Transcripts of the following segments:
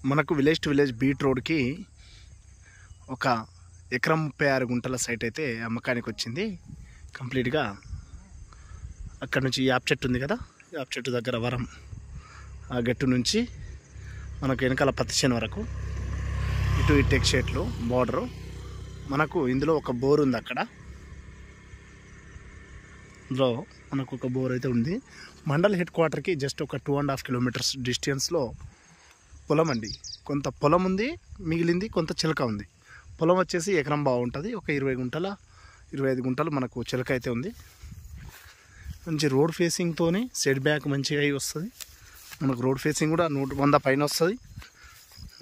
మనకు village to village beat రోడ్కి ఒక ఎకరం 36 గుంటల సైట్ అయితే అమ్మకానికి వచ్చింది. కంప్లీట్గా అక్కడ నుంచి యాప్ చెట్టు ఉంది కదా, యాప్ చెట్టు దగ్గర వరం ఆ గట్టు నుంచి మనకు వెనకాల పత్తి చేను వరకు ఇటు ఈ టెక్ షేట్లు బోర్డరు. మనకు ఇందులో ఒక బోర్ ఉంది. అక్కడ ఇందులో మనకు ఒక బోర్ అయితే ఉంది. మండల్ హెడ్ క్వార్టర్కి జస్ట్ ఒక 2.5 కిలోమీటర్స్ డిస్టెన్స్లో పొలం అండి. కొంత పొలం ఉంది, మిగిలింది కొంత చిలక ఉంది. పొలం వచ్చేసి ఎకరం బాగుంటుంది. ఒక 25 గుంటలు మనకు చిలక అయితే ఉంది. మంచి రోడ్ ఫేసింగ్తోనే సెట్ బ్యాక్ మంచిగా అయి వస్తుంది. మనకు రోడ్ ఫేసింగ్ కూడా 100 పైన వస్తుంది,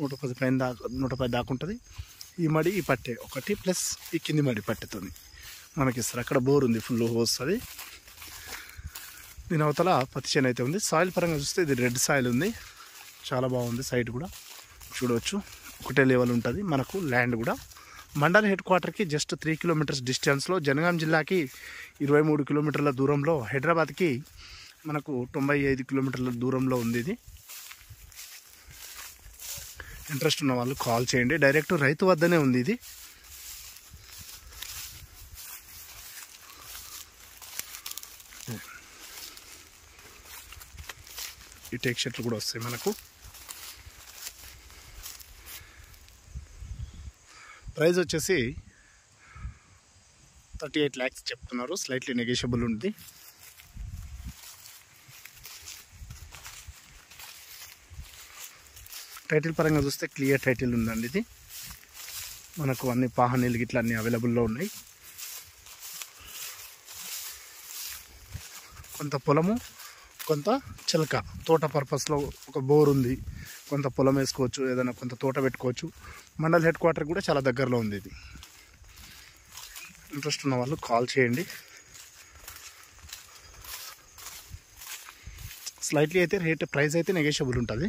110 దాకా ఉంటుంది. ఈ మడి ఈ పట్టె ఒకటి ప్లస్ ఈ కింది మడి పట్టెతోని మనకి ఇస్తారు. అక్కడ బోర్ ఉంది, ఫుల్ వస్తుంది. దీని అవతల పత్తి చేను అయితే ఉంది. సాయిల్ పరంగా చూస్తే ఇది రెడ్ సాయిల్ ఉంది, చాలా బాగుంది. సైట్ కూడా చూడవచ్చు, ఒకటే లెవెల్ ఉంటుంది. మనకు ల్యాండ్ కూడా మండల్ హెడ్ క్వార్టర్కి జస్ట్ 3 కిలోమీటర్స్ డిస్టెన్స్లో, జనగాం జిల్లాకి 23 కిలోమీటర్ల దూరంలో, హైదరాబాద్కి మనకు 95 కిలోమీటర్ల దూరంలో ఉంది. ఇది ఇంట్రెస్ట్ ఉన్న వాళ్ళు కాల్ చేయండి. డైరెక్ట్ రైతు వద్దనే ఉంది ఇది. ఈ టెక్ షర్ట్లు కూడా వస్తాయి మనకు. ప్రైస్ వచ్చేసి 38 lakhs చెప్తున్నారు. స్లైట్లీ నెగోషియబుల్ ఉంది. టైటిల్ పరంగా చూస్తే క్లియర్ టైటిల్ ఉందండి. ఇది మనకు అన్ని పాహనీలు గిట్లా అన్నీ అవైలబుల్లో ఉన్నాయి. కొంత పొలము, కొంత చిలక, తోట పర్పస్లో ఒక బోర్ ఉంది. కొంత పొలం వేసుకోవచ్చు, ఏదైనా కొంత తోట పెట్టుకోవచ్చు. మండల్ హెడ్ క్వార్టర్ కూడా చాలా దగ్గరలో ఉంది. ఇది ఇంట్రెస్ట్ ఉన్న వాళ్ళు కాల్ చేయండి. స్లైట్లీ అయితే ప్రైస్ అయితే నెగోషియబుల్ ఉంటుంది.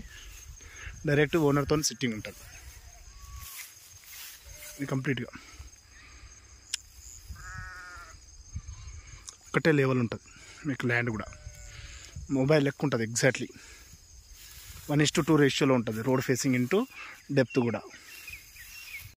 డైరెక్ట్ ఓనర్తో సిట్టింగ్ ఉంటుంది. ఇది కంప్లీట్గా ఒకటే లెవెల్ ఉంటుంది. మీకు ల్యాండ్ కూడా మొబైల్ లెక్క ఉంటుంది. ఎగ్జాక్ట్లీ 1:2 రేషియోలో ఉంటుంది. రోడ్ ఫేసింగ్ ఇంటూ డెప్త్ కూడా.